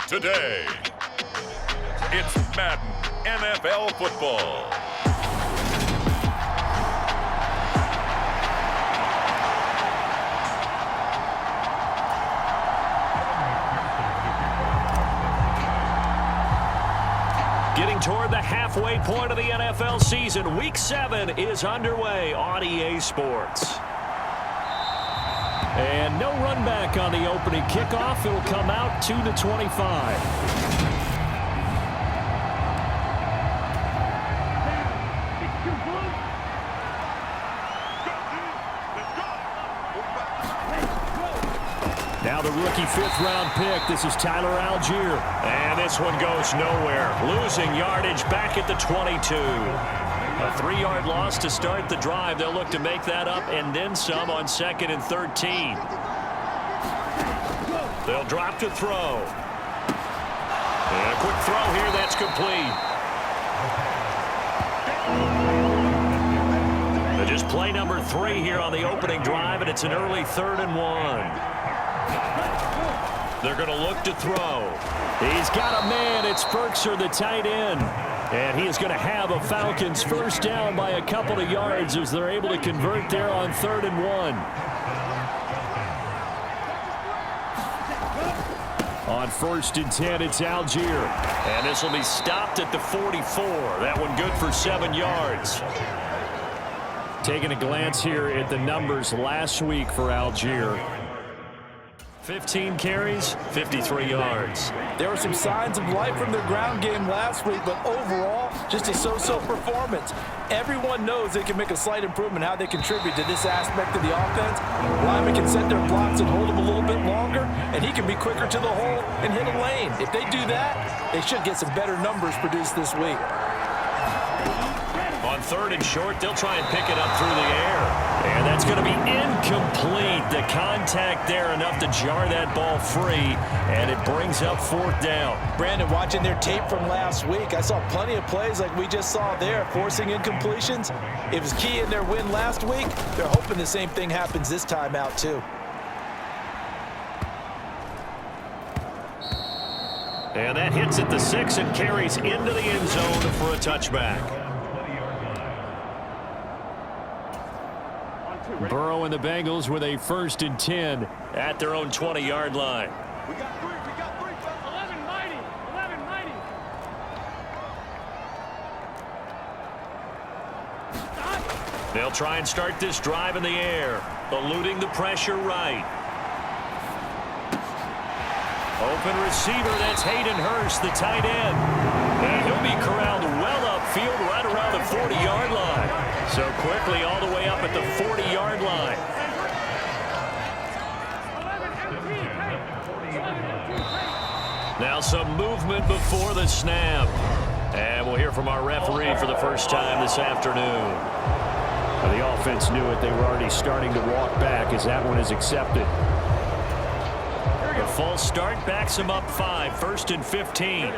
today. It's Madden NFL football. Getting toward the halfway point of the NFL season, Week 7 is underway on EA Sports. And no run back on the opening kickoff. It'll come out to the 25. Now the rookie fifth-round pick. This is Tyler Algier. And this one goes nowhere. Losing yardage back at the 22. A 3-yard loss to start the drive. They'll look to make that up and then some on 2nd and 13. They'll drop to throw. And a quick throw here. That's complete. Just play number 3 here on the opening drive, and it's an early 3rd and 1. They're going to look to throw. He's got a man. It's Ferkser, the tight end. And he is going to have a Falcons first down by a couple of yards as they're able to convert there on 3rd and 1. On 1st and 10, it's Algier. And this will be stopped at the 44. That one good for 7 yards. Taking a glance here at the numbers last week for Algier. 15 carries, 53 yards. There were some signs of life from their ground game last week, but overall, just a so-so performance. Everyone knows they can make a slight improvement how they contribute to this aspect of the offense. Lyman can set their blocks and hold them a little bit longer, and he can be quicker to the hole and hit a lane. If they do that, they should get some better numbers produced this week. On 3rd and short, they'll try and pick it up through the air. And that's going to be incomplete. The contact there enough to jar that ball free, and it brings up 4th down. Brandon, watching their tape from last week, I saw plenty of plays like we just saw there, forcing incompletions. It was key in their win last week. They're hoping the same thing happens this time out, too. And that hits at the 6 and carries into the end zone for a touchback. Burrow and the Bengals with a 1st and 10 at their own 20-yard line. We got 3, 11 mighty, 11 mighty. They'll try and start this drive in the air, eluding the pressure right. Open receiver, that's Hayden Hurst, the tight end. And he'll be corralled well upfield right around the 40-yard line. So quickly all the way up at the 40-yard line. Now some movement before the snap. And we'll hear from our referee for the first time this afternoon. The offense knew it. They were already starting to walk back as that one is accepted. The false start backs him up 5, 1st and 15.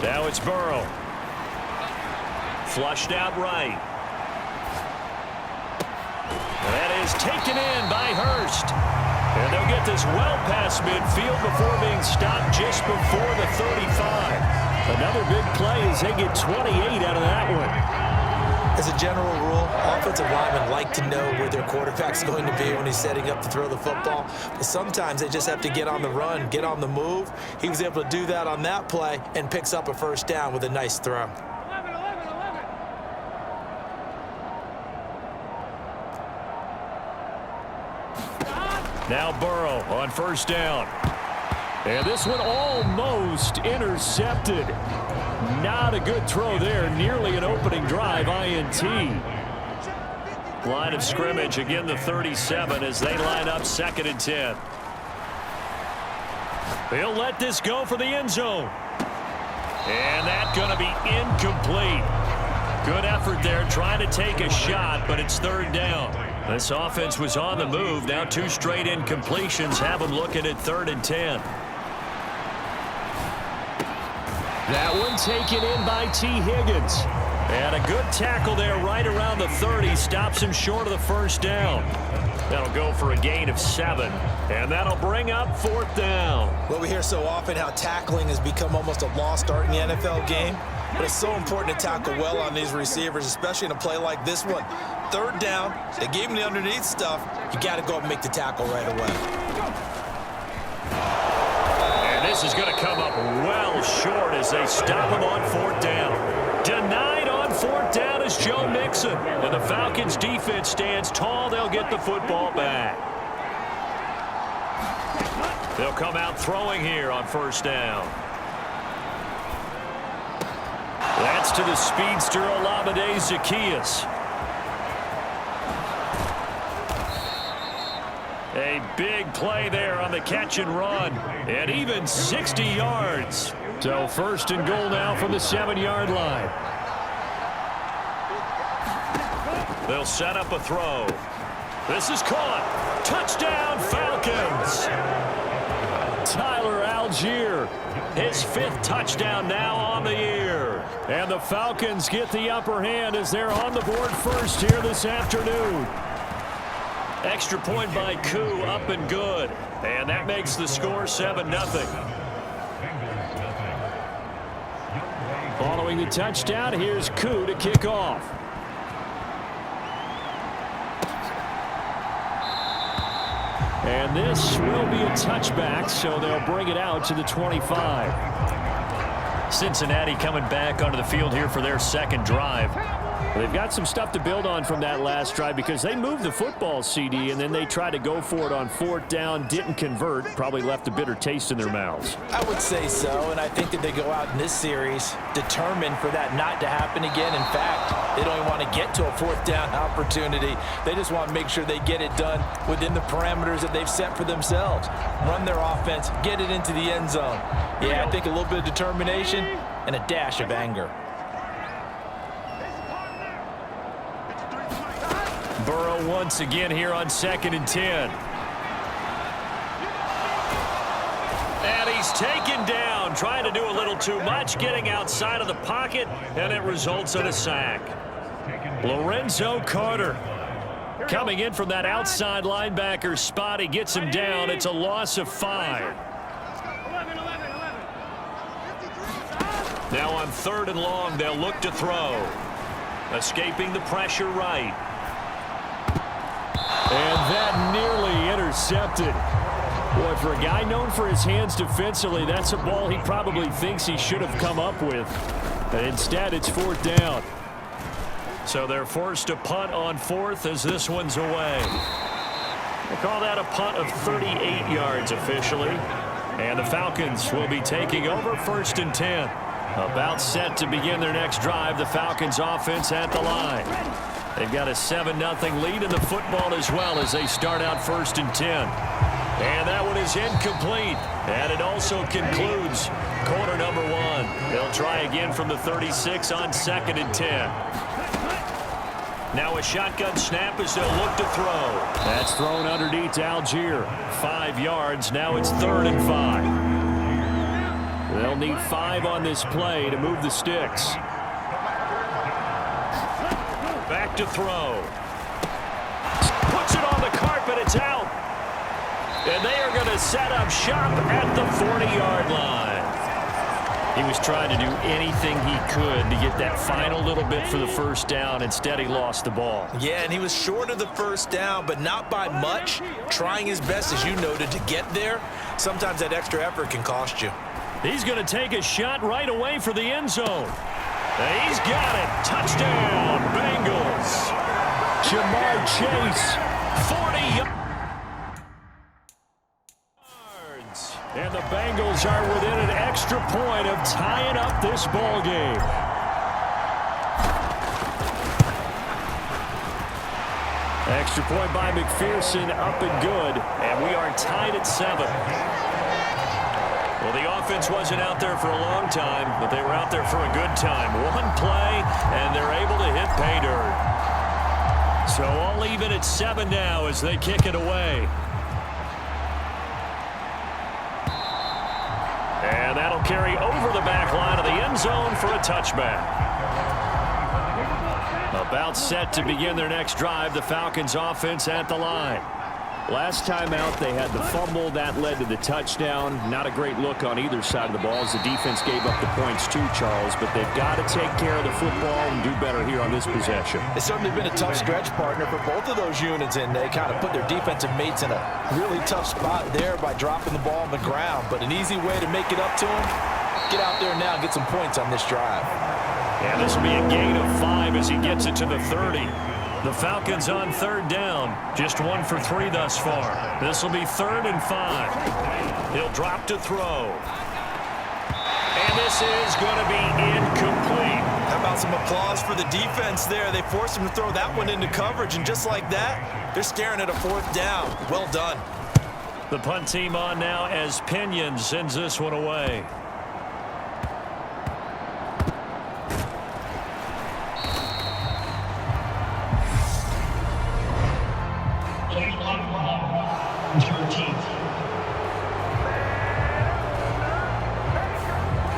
Now it's Burrow. Flushed out right. That is taken in by Hurst. And they'll get this well past midfield before being stopped just before the 35. Another big play as they get 28 out of that one. As a general rule, offensive linemen like to know where their quarterback's going to be when he's setting up to throw the football. But sometimes they just have to get on the run, get on the move. He was able to do that on that play and picks up a 1st down with a nice throw. 11. Now Burrow on 1st down. And this one almost intercepted. Not a good throw there. Nearly an opening drive INT. Line of scrimmage, again the 37 as they line up 2nd and 10. They'll let this go for the end zone. And that's going to be incomplete. Good effort there trying to take a shot, but it's 3rd down. This offense was on the move. Now 2 straight incompletions have them looking at 3rd and 10. That one taken in by T. Higgins. And a good tackle there right around the 30. Stops him short of the first down. That'll go for a gain of 7. And that'll bring up 4th down. Well, we hear so often how tackling has become almost a lost art in the NFL game. But it's so important to tackle well on these receivers, especially in a play like this one. 3rd down, they gave him the underneath stuff. You got to go and make the tackle right away. And this is going to come up well short as they stop him on 4th down. Denied on 4th down is Joe Mixon. And the Falcons defense stands tall. They'll get the football back. They'll come out throwing here on 1st down. That's to the speedster Olamide Zaccheaus. A big play there on the catch and run. And even 60 yards. So 1st and goal now from the 7-yard line. They'll set up a throw. This is caught. Touchdown Falcons. Tyler Algier, his 5th touchdown now on the year. And the Falcons get the upper hand as they're on the board first here this afternoon. Extra point by Koo, up and good. And that makes the score 7-0. Following the touchdown, here's Koo to kick off. And this will be a touchback, so they'll bring it out to the 25. Cincinnati coming back onto the field here for their 2nd drive. They've got some stuff to build on from that last drive because they moved the football, CD, and then they tried to go for it on 4th down, didn't convert, probably left a bitter taste in their mouths. I would say so, and I think that they go out in this series determined for that not to happen again. In fact, they don't even want to get to a 4th down opportunity. They just want to make sure they get it done within the parameters that they've set for themselves. Run their offense, get it into the end zone. Yeah, I think a little bit of determination and a dash of anger. Burrow once again here on 2nd and 10. And he's taken down, trying to do a little too much, getting outside of the pocket, and it results in a sack. Lorenzo Carter coming in from that outside linebacker spot. He gets him down. It's a loss of 5. 11. Now on 3rd and long, they'll look to throw. Escaping the pressure right. And that nearly intercepted. Boy, for a guy known for his hands defensively, that's a ball he probably thinks he should have come up with. But instead, it's 4th down. So they're forced to punt on 4th as this one's away. They call that a punt of 38 yards officially. And the Falcons will be taking over 1st and 10. About set to begin their next drive. The Falcons offense at the line. They've got a 7-0 lead in the football as well as they start out 1st and 10. And that one is incomplete. And it also concludes quarter number 1. They'll try again from the 36 on 2nd and 10. Now a shotgun snap as they'll look to throw. That's thrown underneath to Algier. 5 yards. Now it's 3rd and 5. They'll need 5 on this play to move the sticks. Back to throw. Puts it on the carpet. It's out. And they are going to set up shop at the 40-yard line. He was trying to do anything he could to get that final little bit for the 1st down. Instead, he lost the ball. Yeah, and he was short of the 1st down, but not by much. Trying his best, as you noted, to get there. Sometimes that extra effort can cost you. He's going to take a shot right away for the end zone. And he's got it. Touchdown, Bengals. Jamar Chase, 40 yards. And the Bengals are within an extra point of tying up this ball game. Extra point by McPherson, up and good. And we are tied at 7. Well, the offense wasn't out there for a long time, but they were out there for a good time. One play, and they're able to hit pay dirt. So all even at 7 now as they kick it away. And that'll carry over the back line of the for a touchback. About set to begin their next drive, the Falcons offense at the line. Last time out, they had the fumble. That led to the touchdown. Not a great look on either side of the ball as the defense gave up the points too, Charles. But they've got to take care of the football and do better here on this possession. It's certainly been a tough stretch, partner, for both of those units, and they kind of put their defensive mates in a really tough spot there by dropping the ball on the ground. But an easy way to make it up to them, get out there now and get some points on this drive. And this will be a gain of 5 as he gets it to the 30. The Falcons on third down, just 1 for 3 thus far. This will be 3rd and 5. He'll drop to throw. And this is going to be incomplete. How about some applause for the defense there? They forced him to throw that one into coverage, and just like that, they're staring at a 4th down. Well done. The punt team on now as Pinion sends this one away.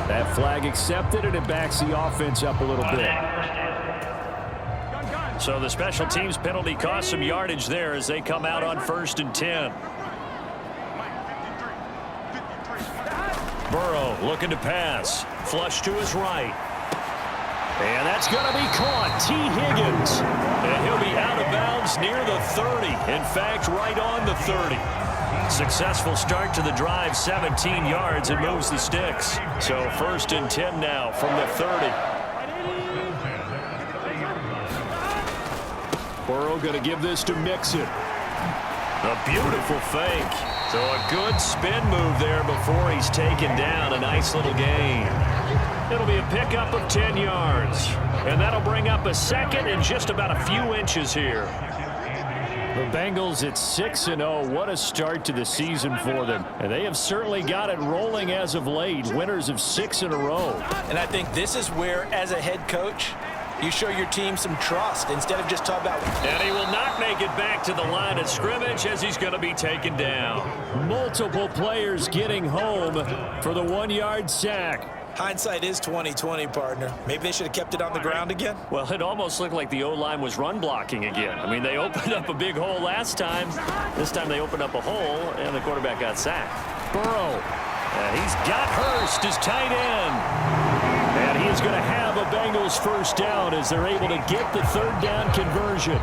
That flag accepted, and it backs the offense up a little bit. So the special teams penalty cost some yardage there as they come out on 1st and 10. Burrow looking to pass. Flush to his right. And that's going to be caught. T. Higgins. And he'll be out of bounds near the 30. In fact, right on the 30. Successful start to the drive, 17 yards, and moves the sticks. So 1st and 10 now from the 30. Burrow going to give this to Mixon. A beautiful fake. So a good spin move there before he's taken down. A nice little gain. It'll be a pickup of 10 yards. And that'll bring up a 2nd and just about a few inches here. The Bengals at 6-0. What a start to the season for them. And they have certainly got it rolling as of late. Winners of 6 in a row. And I think this is where, as a head coach, you show your team some trust instead of just talking about. And he will not make it back to the line of scrimmage as he's going to be taken down. Multiple players getting home for the 1-yard sack. Hindsight is 20/20, partner. Maybe they should have kept it on the ground again. Well, it almost looked like the O-line was run blocking again. I mean, they opened up a big hole last time. This time they opened up a hole, and the quarterback got sacked. Burrow. He's got Hurst as tight end. And he is going to have a Bengals 1st down as they're able to get the 3rd down conversion.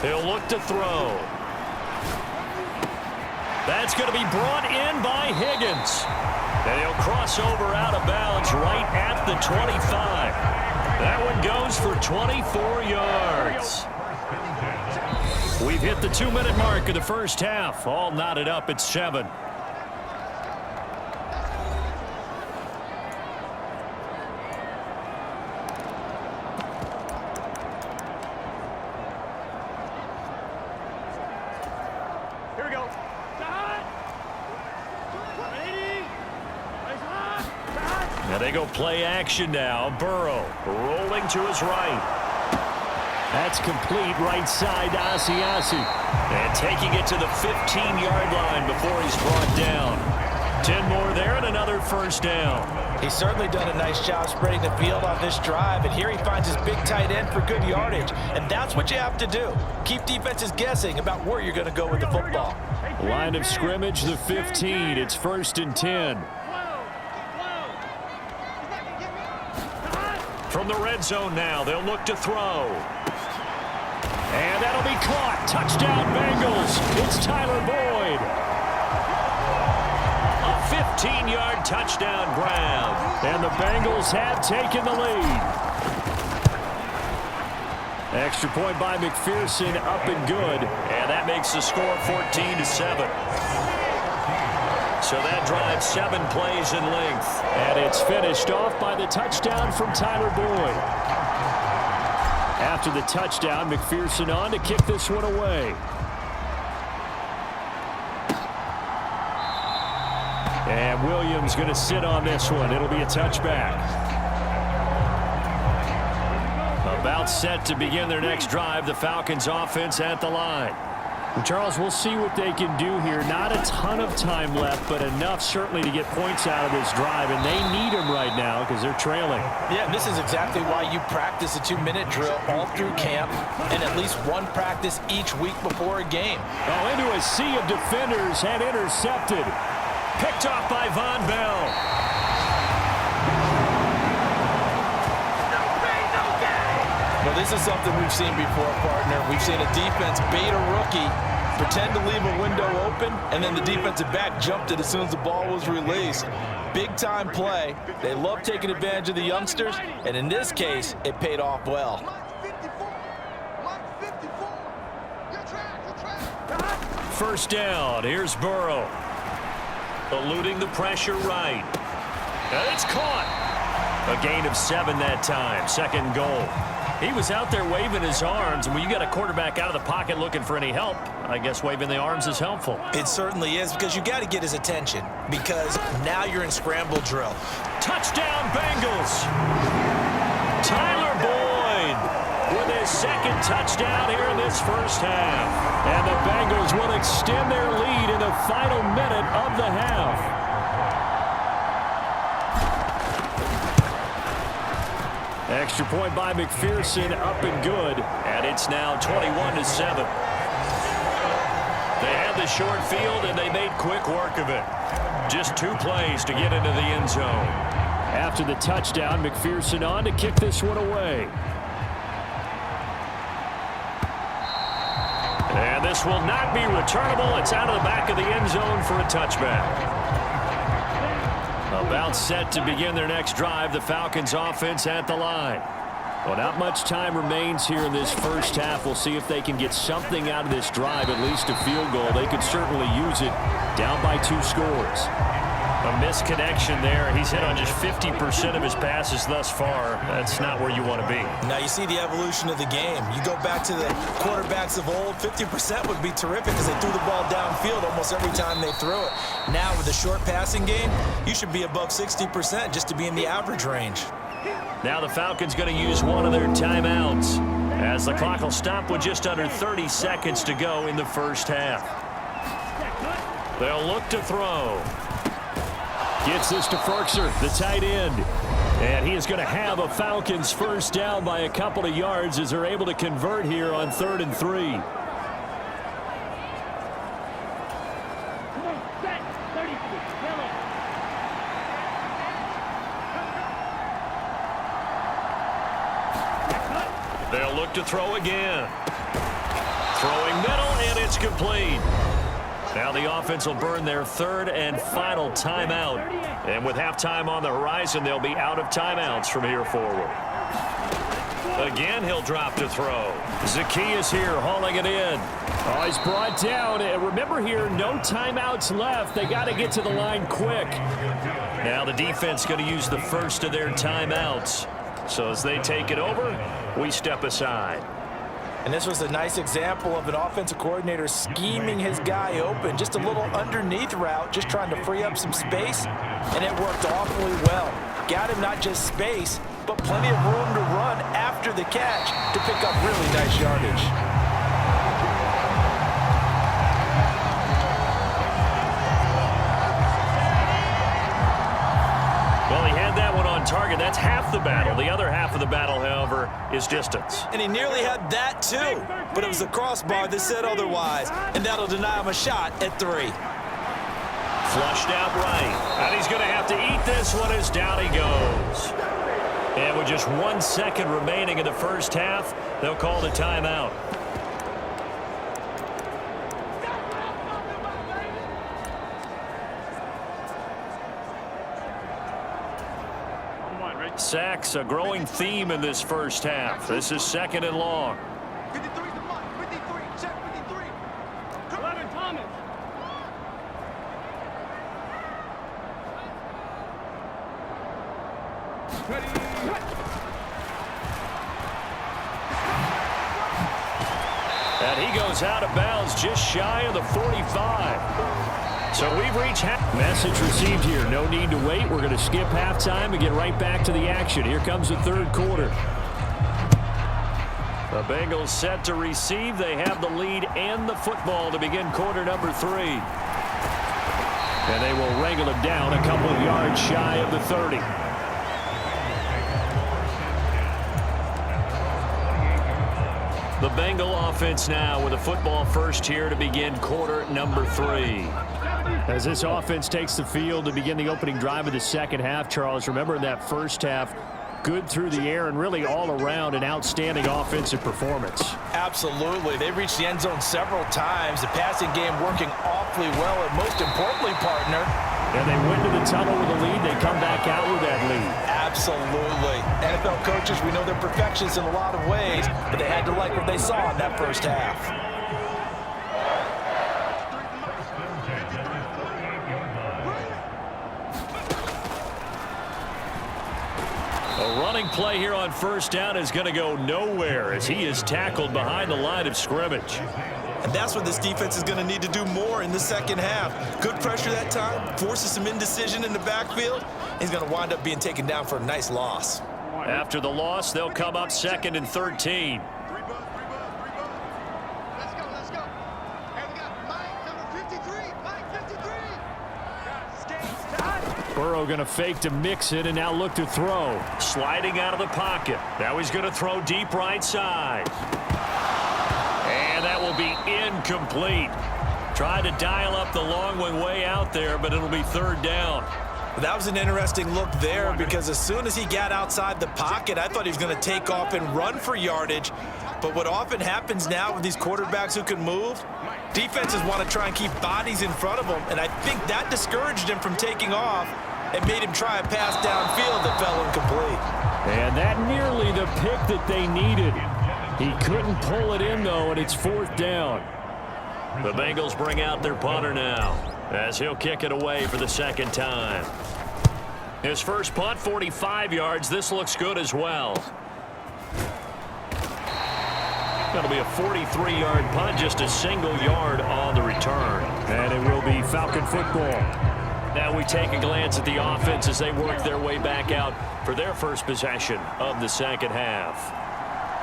He'll look to throw. That's going to be brought in by Higgins. And he'll cross over out of bounds right at the 25. That one goes for 24 yards. We've hit the 2-minute mark of the 1st half. All knotted up at 7. Now they go play action now. Burrow rolling to his right. That's complete right side to Asiasi. And taking it to the 15-yard line before he's brought down. 10 more there and another 1st down. He's certainly done a nice job spreading the field on this drive, and here he finds his big tight end for good yardage. And that's what you have to do. Keep defenses guessing about where you're going to go with the football. Line of scrimmage, the 15. It's 1st and 10. From the red zone now, they'll look to throw. And that'll be caught. Touchdown, Bengals. It's Tyler Boyd. A 15-yard touchdown grab. And the Bengals have taken the lead. Extra point by McPherson, up and good. And that makes the score 14-7. So that drive 7 plays in length. And it's finished off by the touchdown from Tyler Boyd. After the touchdown, McPherson on to kick this one away. And Williams going to sit on this one. It'll be a touchback. About set to begin their next drive. The Falcons offense at the line. And Charles, we'll see what they can do here. Not a ton of time left, but enough certainly to get points out of this drive, and they need them right now because they're trailing. Yeah, and this is exactly why you practice a 2-minute drill all through camp and at least one practice each week before a game. Oh, into a sea of defenders and intercepted. Picked off by Von Bell. Well, this is something we've seen before, partner. We've seen a defense bait a rookie, pretend to leave a window open, and then the defensive back jumped it as soon as the ball was released. Big-time play. They love taking advantage of the youngsters, and in this case, it paid off well. First down. Here's Burrow. Eluding the pressure right. And it's caught. A gain of 7 that time. Second goal. He was out there waving his arms, and when you got a quarterback out of the pocket looking for any help, I guess waving the arms is helpful. It certainly is, because you got to get his attention, because now you're in scramble drill. Touchdown, Bengals! Tyler Boyd with his second touchdown here in this first half. And the Bengals will extend their lead in the final minute of the half. Extra point by McPherson, up and good, and it's now 21-7. They had the short field, and they made quick work of it. Just 2 plays to get into the end zone. After the touchdown, McPherson on to kick this one away. And this will not be returnable. It's out of the back of the end zone for a touchback. About set to begin their next drive, the Falcons offense at the line. Well, not much time remains here in this first half. We'll see if they can get something out of this drive, at least a field goal. They could certainly use it, down by 2 scores. A misconnection there. He's hit on just 50% of his passes thus far. That's not where you want to be. Now you see the evolution of the game. You go back to the quarterbacks of old, 50% would be terrific because they threw the ball downfield almost every time they threw it. Now with the short passing game, you should be above 60% just to be in the average range. Now the Falcons going to use one of their timeouts as the clock will stop with just under 30 seconds to go in the first half. They'll look to throw. Gets this to Ferkser, the tight end. And he is going to have a Falcons first down by a couple of yards as they're able to convert here on 3rd and 3. They'll look to throw again. Throwing middle, and it's complete. Now the offense will burn their 3rd and final timeout. And with halftime on the horizon, they'll be out of timeouts from here forward. Again, he'll drop to throw. Zacchaeus here hauling it in. Oh, he's brought down. And remember here, no timeouts left. They got to get to the line quick. Now the defense going to use the first of their timeouts. So as they take it over, we step aside. And this was a nice example of an offensive coordinator scheming his guy open. Just a little underneath route, just trying to free up some space, and it worked awfully well. Got him not just space, but plenty of room to run after the catch to pick up really nice yardage. Well, he had that one on target. That's half the battle. The other half of the battle, however, is distance. And he nearly had that too, but it was the crossbar that said otherwise, and that'll deny him a shot at 3. Flushed out right, and he's going to have to eat this one as down he goes. And with just 1 second remaining in the first half, they'll call the timeout. Sacks, a growing theme in this first half. This is 2nd and long. 53 to Mike. 53. Check 53. 11 Thomas. Ready. And he goes out of bounds just shy of the 45. So we've reached half. Message received here. No need to wait. We're going to skip halftime and get right back to the action. Here comes the 3rd quarter. The Bengals set to receive. They have the lead and the football to begin quarter number 3. And they will wrangle it down a couple of yards shy of the 30. The Bengal offense now with a football first here to begin quarter number 3. As this offense takes the field to begin the opening drive of the second half, Charles, remember in that first half, good through the air and really all around an outstanding offensive performance. Absolutely. They reached the end zone several times. The passing game working awfully well, and most importantly, partner. And they went to the tunnel with a lead. They come back out with that lead. Absolutely. NFL coaches, we know they're perfectionists in a lot of ways, but they had to like what they saw in that first half. A running play here on first down is going to go nowhere as he is tackled behind the line of scrimmage. And that's what this defense is going to need to do more in the second half. Good pressure that time, forces some indecision in the backfield. He's going to wind up being taken down for a nice loss. After the loss, they'll come up 2nd and 13. Let's go. Hey, we got Mike, number 53. Mike, 53. Burrow going to fake to mix it and now look to throw. Sliding out of the pocket. Now he's going to throw deep right side. And that will be incomplete. Tried to dial up the long one way out there, but it'll be 3rd down. That was an interesting look there because as soon as he got outside the pocket, I thought he was going to take off and run for yardage. But what often happens now with these quarterbacks who can move, defenses want to try and keep bodies in front of them, and I think that discouraged him from taking off and made him try a pass downfield that fell incomplete. And that nearly the pick that they needed. He couldn't pull it in, though, and it's 4th down. The Bengals bring out their punter now as he'll kick it away for the 2nd time. His first punt, 45 yards. This looks good as well. That'll be a 43-yard punt, just a single yard on the return. And it will be Falcon football. Now we take a glance at the offense as they work their way back out for their first possession of the second half.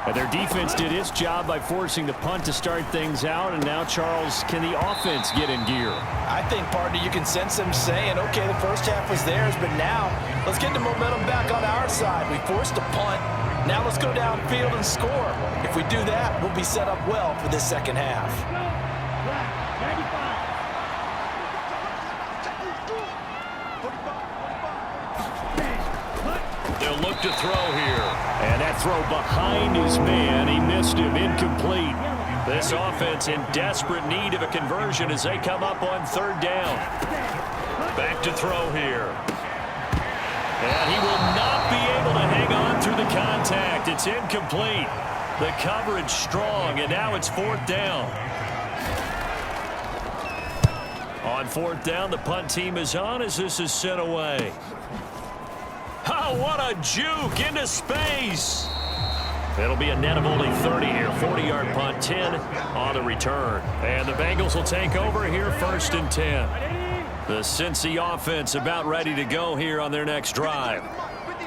And their defense did its job by forcing the punt to start things out. And now, Charles, can the offense get in gear? I think, partner, you can sense them saying, okay, the first half was theirs, but now let's get the momentum back on our side. We forced a punt. Now let's go downfield and score. If we do that, we'll be set up well for this second half. They'll look to throw here. And that throw behind his man. He missed him. Incomplete. This offense in desperate need of a conversion as they come up on 3rd down. Back to throw here. And he will not be able to hang on through the contact. It's incomplete. The coverage strong, and now it's 4th down. On 4th down, the punt team is on as this is sent away. Oh, what a juke into space. It'll be a net of only 30 here. 40-yard punt, 10 on the return. And the Bengals will take over here 1st and 10. The Cincy offense about ready to go here on their next drive.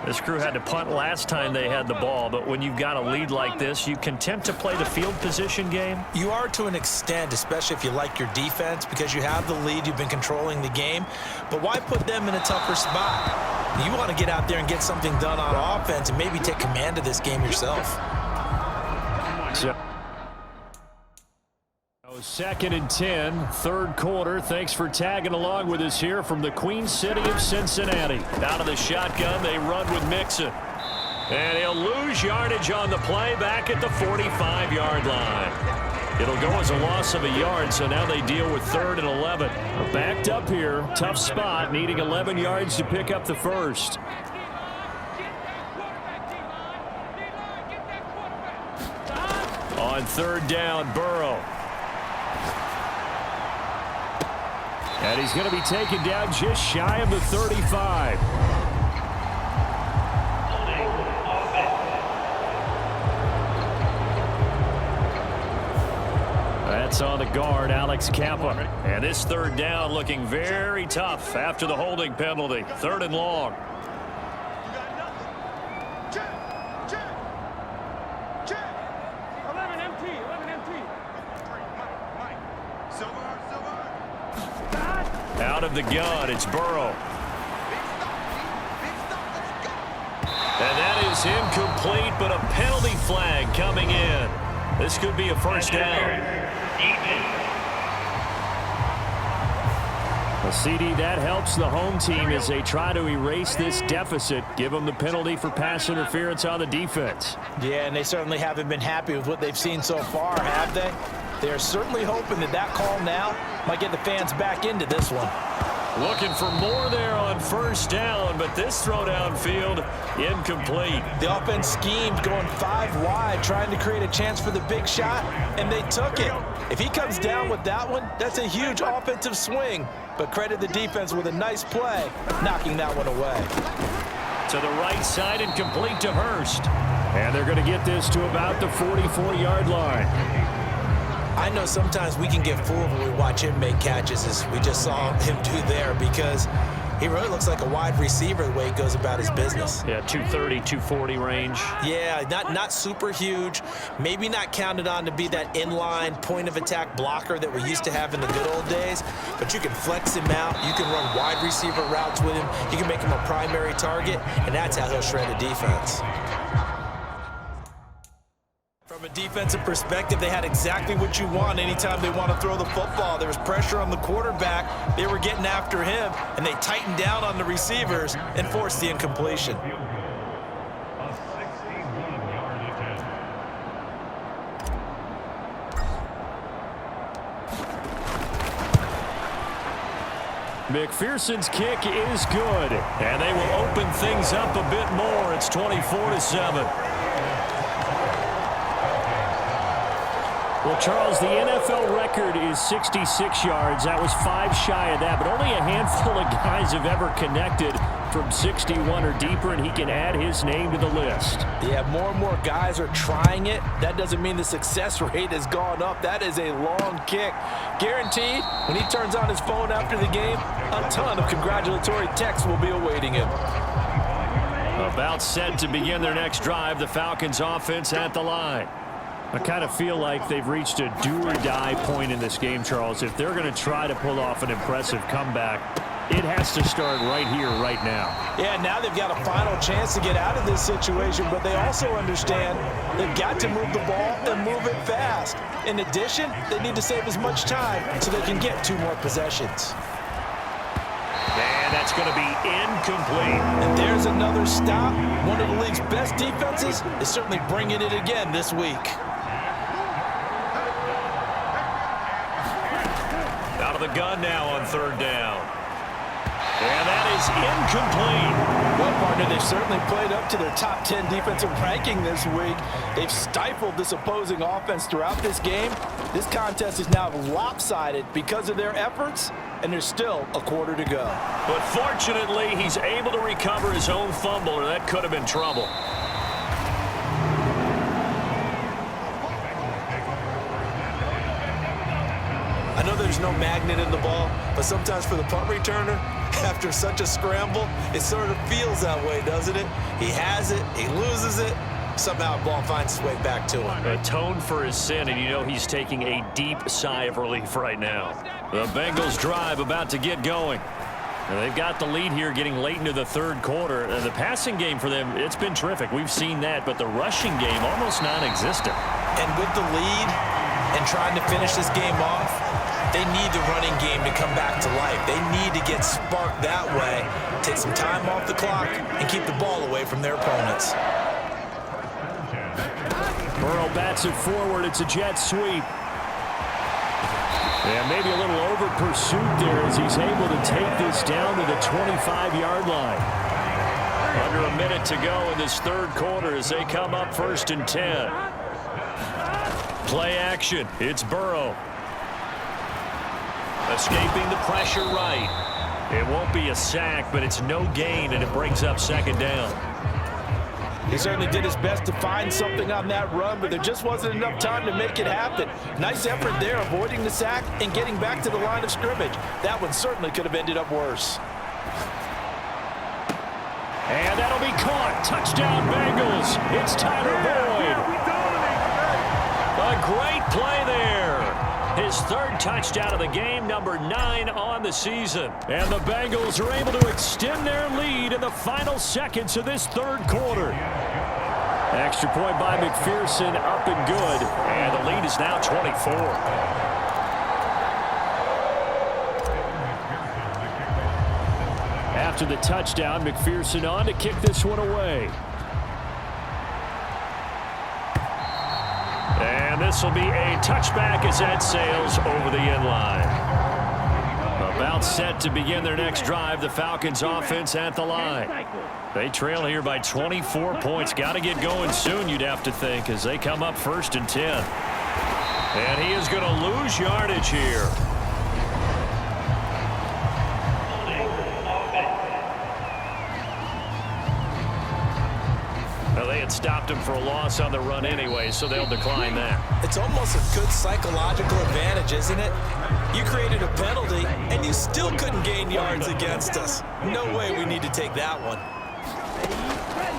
This crew had to punt last time they had the ball, but when you've got a lead like this, you can tempt to play the field position game. You are to an extent, especially if you like your defense, because you have the lead, you've been controlling the game. But why put them in a tougher spot? You want to get out there and get something done on offense and maybe take command of this game yourself. So 2nd and 10, 3rd quarter. Thanks for tagging along with us here from the Queen City of Cincinnati. Out of the shotgun, they run with Mixon. And he'll lose yardage on the play back at the 45-yard line. It'll go as a loss of a yard, so now they deal with 3rd and 11. Backed up here, tough spot, needing 11 yards to pick up the first. On 3rd down, Burrow. And he's going to be taken down just shy of the 35. That's on the guard, Alex Kappa. And this 3rd down looking very tough after the holding penalty. 3rd and long. Out of the gun, it's Burrow. And that is incomplete, but a penalty flag coming in. This could be a first down. Well, CD, that helps the home team as they try to erase this deficit, give them the penalty for pass interference on the defense. Yeah, and they certainly haven't been happy with what they've seen so far, have they? They're certainly hoping that that call now might get the fans back into this one. Looking for more there on first down, but this throw downfield incomplete. The offense schemed going 5 wide, trying to create a chance for the big shot, and they took it. If he comes down with that one, that's a huge offensive swing. But credit the defense with a nice play, knocking that one away. To the right side and complete to Hurst. And they're going to get this to about the 44-yard line. I know sometimes we can get fooled when we watch him make catches, as we just saw him do there, because he really looks like a wide receiver the way he goes about his business. Yeah, 230, 240 range. Yeah, not super huge. Maybe not counted on to be that inline point-of-attack blocker that we used to have in the good old days, but you can flex him out. You can run wide receiver routes with him. You can make him a primary target, and that's how he'll shred a defense. From a defensive perspective, they had exactly what you want anytime they want to throw the football. There was pressure on the quarterback. They were getting after him, and they tightened down on the receivers and forced the incompletion. McPherson's kick is good, and they will open things up a bit more. It's 24-7. Well, Charles, the NFL record is 66 yards. That was 5 shy of that, but only a handful of guys have ever connected from 61 or deeper, and he can add his name to the list. Yeah, more and more guys are trying it. That doesn't mean the success rate has gone up. That is a long kick. Guaranteed, when he turns on his phone after the game, a ton of congratulatory texts will be awaiting him. About set to begin their next drive, the Falcons offense at the line. I kind of feel like they've reached a do-or-die point in this game, Charles. If they're going to try to pull off an impressive comeback, it has to start right here, right now. Yeah, now they've got a final chance to get out of this situation, but they also understand they've got to move the ball and move it fast. In addition, they need to save as much time so they can get 2 more possessions. And that's going to be incomplete. And there's another stop. One of the league's best defenses is certainly bringing it again this week. Out of the gun now on 3rd down. And that is incomplete. Well, partner, they've certainly played up to their top 10 defensive ranking this week. They've stifled this opposing offense throughout this game. This contest is now lopsided because of their efforts, and there's still a quarter to go. But fortunately, he's able to recover his own fumble, or that could have been trouble. I know there's no magnet in the ball, but sometimes for the punt returner, after such a scramble, it sort of feels that way, doesn't it? He has it, he loses it, somehow the ball finds its way back to him. Atoned for his sin, and you know he's taking a deep sigh of relief right now. The Bengals drive about to get going. And they've got the lead here getting late into the 3rd quarter. The passing game for them, it's been terrific. We've seen that, but the rushing game almost non-existent. And with the lead and trying to finish this game off, they need the running game to come back to life. They need to get sparked that way, take some time off the clock, and keep the ball away from their opponents. Burrow bats it forward. It's a jet sweep. And maybe a little over pursuit there as he's able to take this down to the 25-yard line. Under a minute to go in this 3rd quarter as they come up 1st and 10. Play action. It's Burrow. Escaping the pressure right. It won't be a sack, but it's no gain, and it brings up 2nd down. He certainly did his best to find something on that run, but there just wasn't enough time to make it happen. Nice effort there, avoiding the sack and getting back to the line of scrimmage. That one certainly could have ended up worse. And that'll be caught. Touchdown, Bengals. It's Tyler Boyd. A great play there. His third touchdown of the game, number 9 on the season. And the Bengals are able to extend their lead in the final seconds of this third quarter. Extra point by McPherson, up and good. And the lead is now 24. After the touchdown, McPherson on to kick this one away. And this will be a touchback as that sails over the end line. About set to begin their next drive, the Falcons offense at the line. They trail here by 24 points. Got to get going soon, you'd have to think, as they come up 1st and 10. And he is going to lose yardage here. They had stopped him for a loss on the run anyway, so they'll decline that. It's almost a good psychological advantage, isn't it? You created a penalty, and you still couldn't gain yards against us. No way we need to take that one.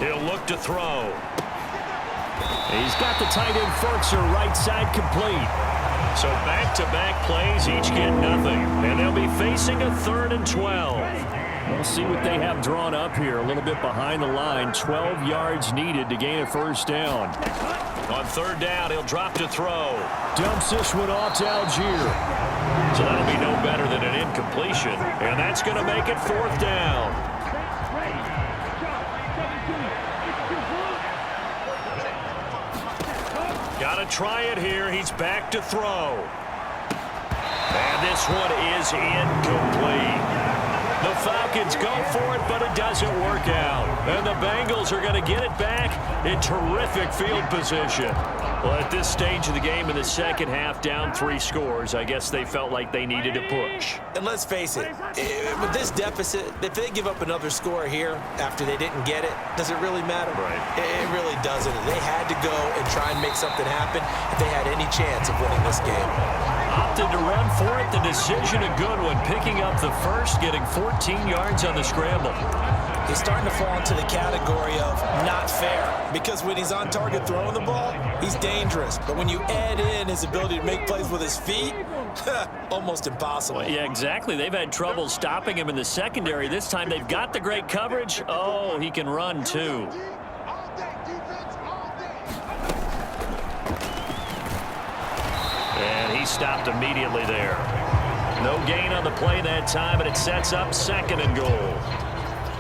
He'll look to throw. He's got the tight end Fertzer right side complete. So back-to-back plays, each get nothing. And they'll be facing a 3rd and 12. We'll see what they have drawn up here. A little bit behind the line. 12 yards needed to gain a 1st down. On 3rd down, he'll drop to throw. Dumps this one off to Algier. So that'll be no better than an incompletion. And that's going to make it 4th down. Got to try it here. He's back to throw. And this one is incomplete. The Falcons go for it, but it doesn't work out. And the Bengals are going to get it back in terrific field position. Well, at this stage of the game in the second half, down 3 scores, I guess they felt like they needed to push. And let's face it, with this deficit, if they give up another score here after they didn't get it, does it really matter? Right. It really doesn't. They had to go and try and make something happen if they had any chance of winning this game. Opted to run for it. The decision a good one. Picking up the first, getting 14 yards on the scramble. He's starting to fall into the category of not fair, because when he's on target throwing the ball, he's dangerous. But when you add in his ability to make plays with his feet, almost impossible. Well, yeah, exactly. They've had trouble stopping him in the secondary. This time they've got the great coverage. Oh, he can run too. And he stopped immediately there. No gain on the play that time, and it sets up 2nd and goal.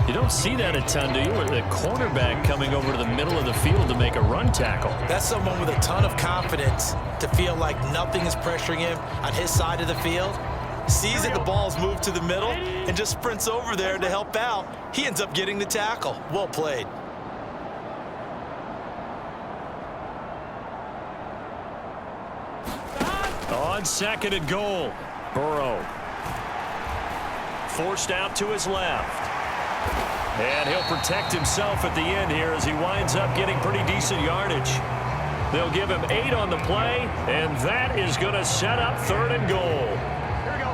You don't see that a ton, do you? With a cornerback coming over to the middle of the field to make a run tackle. That's someone with a ton of confidence to feel like nothing is pressuring him on his side of the field. Sees that the ball's moved to the middle and just sprints over there to help out. He ends up getting the tackle. Well played. On 2nd and goal, Burrow. Forced out to his left. And he'll protect himself at the end here as he winds up getting pretty decent yardage. They'll give him 8 on the play, and that is going to set up 3rd and goal. Here we go.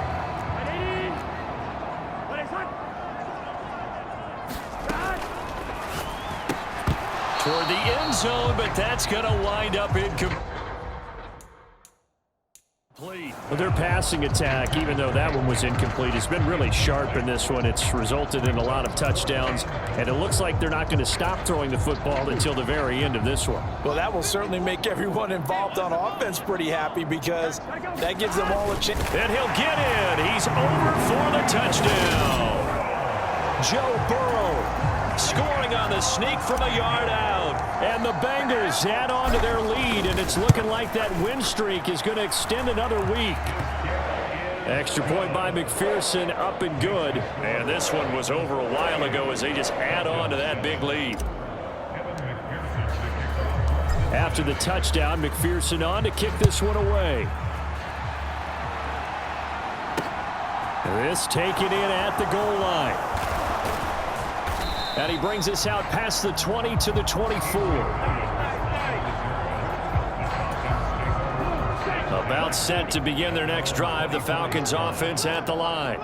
Toward the end zone, but that's going to wind up incomplete. Well, their passing attack, even though that one was incomplete, has been really sharp in this one. It's resulted in a lot of touchdowns, and it looks like they're not going to stop throwing the football until the very end of this one. Well, that will certainly make everyone involved on offense pretty happy, because that gives them all a chance. And he'll get in. He's over for the touchdown. Joe Burrow scoring on the sneak from a yard out. And the Bengals add on to their lead, and it's looking like that win streak is going to extend another week. Extra point by McPherson, up and good. And this one was over a while ago as they just add on to that big lead. After the touchdown, McPherson on to kick this one away. This taken in at the goal line. And he brings us out past the 20 to the 24. About set to begin their next drive, the Falcons offense at the line.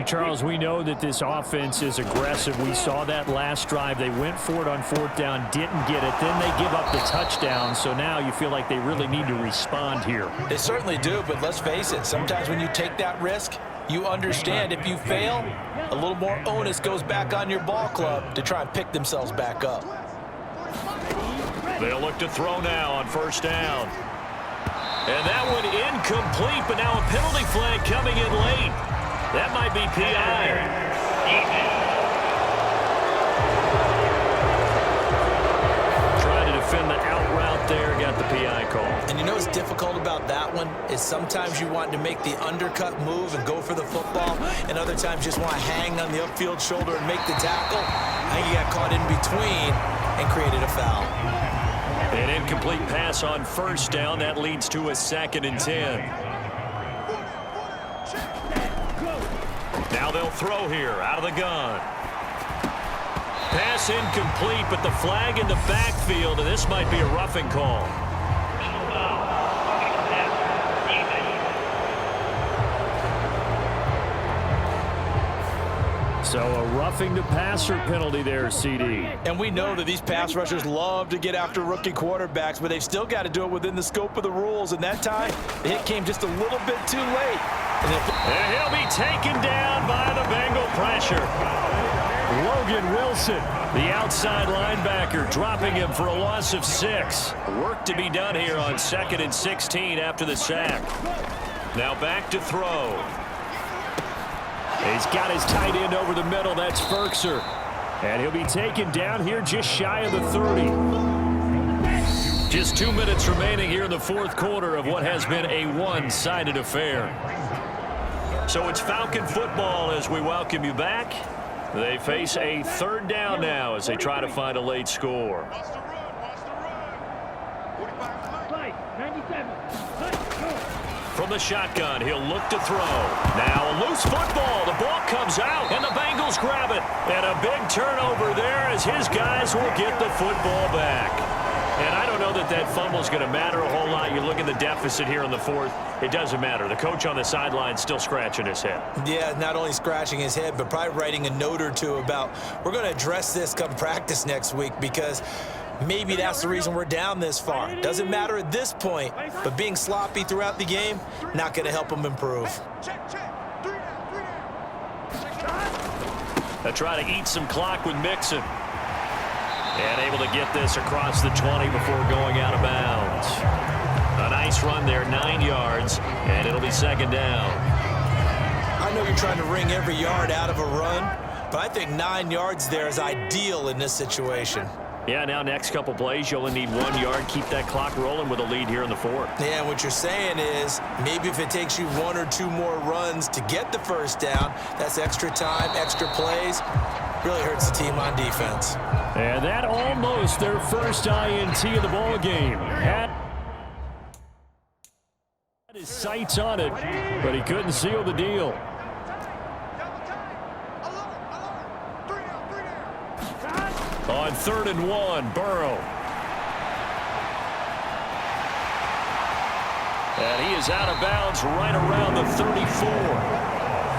Charles, we know that this offense is aggressive. We saw that last drive. They went for it on 4th down, didn't get it. Then they give up the touchdown. So now you feel like they really need to respond here. They certainly do, but let's face it. Sometimes when you take that risk, you understand if you fail, a little more onus goes back on your ball club to try and pick themselves back up. They'll look to throw now on 1st down. And that one incomplete, but now a penalty flag coming in late. That might be PI. Trying to defend the out route there, got the PI call. And you know what's difficult about that one is sometimes you want to make the undercut move and go for the football, and other times you just want to hang on the upfield shoulder and make the tackle. I think he got caught in between and created a foul. An incomplete pass on 1st down. That leads to a 2nd and 10. Now they'll throw here out of the gun. Pass incomplete, but the flag in the backfield, and this might be a roughing call. So a roughing the passer penalty there, CD. And we know that these pass rushers love to get after rookie quarterbacks, but they've still got to do it within the scope of the rules. And that time, the hit came just a little bit too late. And he'll be taken down by the Bengal pressure. Logan Wilson, the outside linebacker, dropping him for a loss of 6. Work to be done here on 2nd and 16 after the sack. Now back to throw. He's got his tight end over the middle. That's Ferkser. And he'll be taken down here just shy of the 30. Just 2 minutes remaining here in the 4th quarter of what has been a one-sided affair. So it's Falcon football as we welcome you back. They face a 3rd down now as they try to find a late score. From the shotgun, he'll look to throw. Now a loose football. The ball comes out, and the Bengals grab it. And a big turnover there as his guys will get the football back. And I don't know that that fumble is going to matter a whole lot. You look at the deficit here in the 4th. It doesn't matter. The coach on the sideline still scratching his head. Yeah, not only scratching his head, but probably writing a note or two about we're going to address this come practice next week because maybe that's the reason we're down this far. Doesn't matter at this point, but being sloppy throughout the game, not going to help them improve. They try to eat some clock with Mixon. And able to get this across the 20 before going out of bounds. A nice run there, 9 yards, and it'll be 2nd down. I know you're trying to wring every yard out of a run, but I think 9 yards there is ideal in this situation. Yeah, now next couple plays, you only need 1 yard. Keep that clock rolling with a lead here in the 4th. Yeah, what you're saying is maybe if it takes you 1 or 2 more runs to get the 1st down, that's extra time, extra plays. Really hurts the team on defense. And that almost their first INT of the ball game. Had his sights on it, but he couldn't seal the deal. On 3rd and 1, Burrow. And he is out of bounds right around the 34.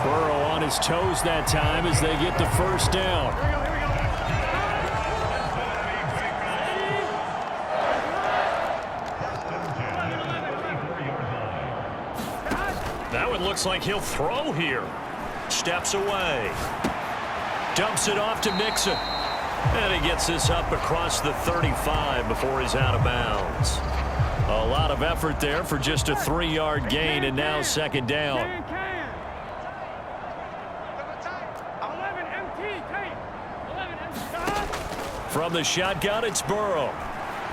Burrow on his toes that time as they get the 1st down. That one looks like he'll throw here. Steps away. Dumps it off to Mixon. And he gets this up across the 35 before he's out of bounds. A lot of effort there for just a 3-yard gain, and now 2nd down. From the shotgun, it's Burrow.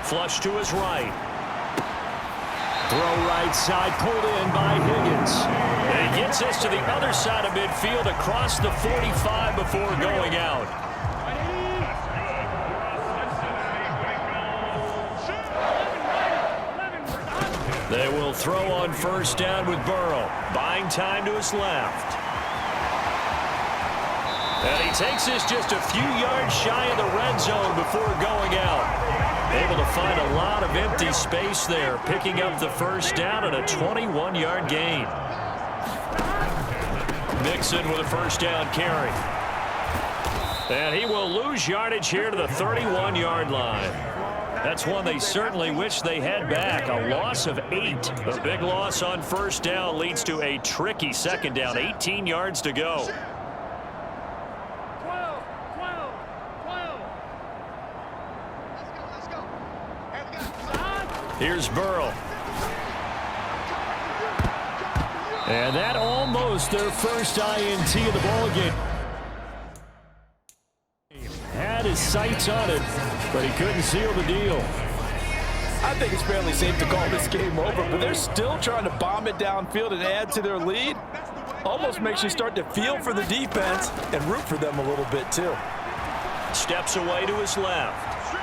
Flush to his right. Throw right side, pulled in by Higgins. And he gets this to the other side of midfield across the 45 before going out. They will throw on 1st down with Burrow. Buying time to his left. And he takes this just a few yards shy of the red zone before going out. Able to find a lot of empty space there, picking up the 1st down and a 21-yard gain. Mixon with a first down carry. And he will lose yardage here to the 31-yard line. That's one they certainly wish they had back. A loss of 8. A big loss on first down leads to a tricky second down. 18 yards to go. 12, 12, 12. Let's go. Here's Burrow. And that almost their first INT of the ballgame. Had his sights on it, but he couldn't seal the deal. I think it's fairly safe to call this game over, but they're still trying to bomb it downfield and add to their lead. Almost makes you start to feel for the defense and root for them a little bit, too. Steps away to his left.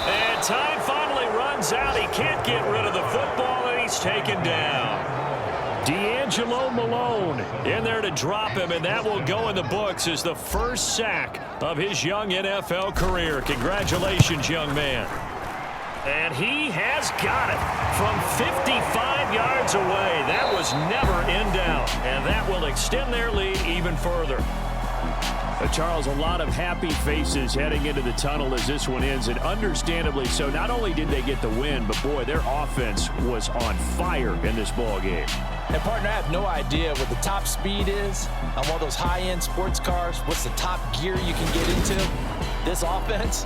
And time finally runs out. He can't get rid of the football, and he's taken down. D'Angelo Malone in there to drop him, and that will go in the books as the first sack of his young NFL career. Congratulations, young man. And he has got it from 55 yards away. That was never in doubt, and that will extend their lead even further. Charles, a lot of happy faces heading into the tunnel as this one ends, and understandably so. Not only did they get the win, but, boy, their offense was on fire in this ball game. And, partner, I have no idea what the top speed is on one of those high-end sports cars. What's the top gear you can get into? This offense,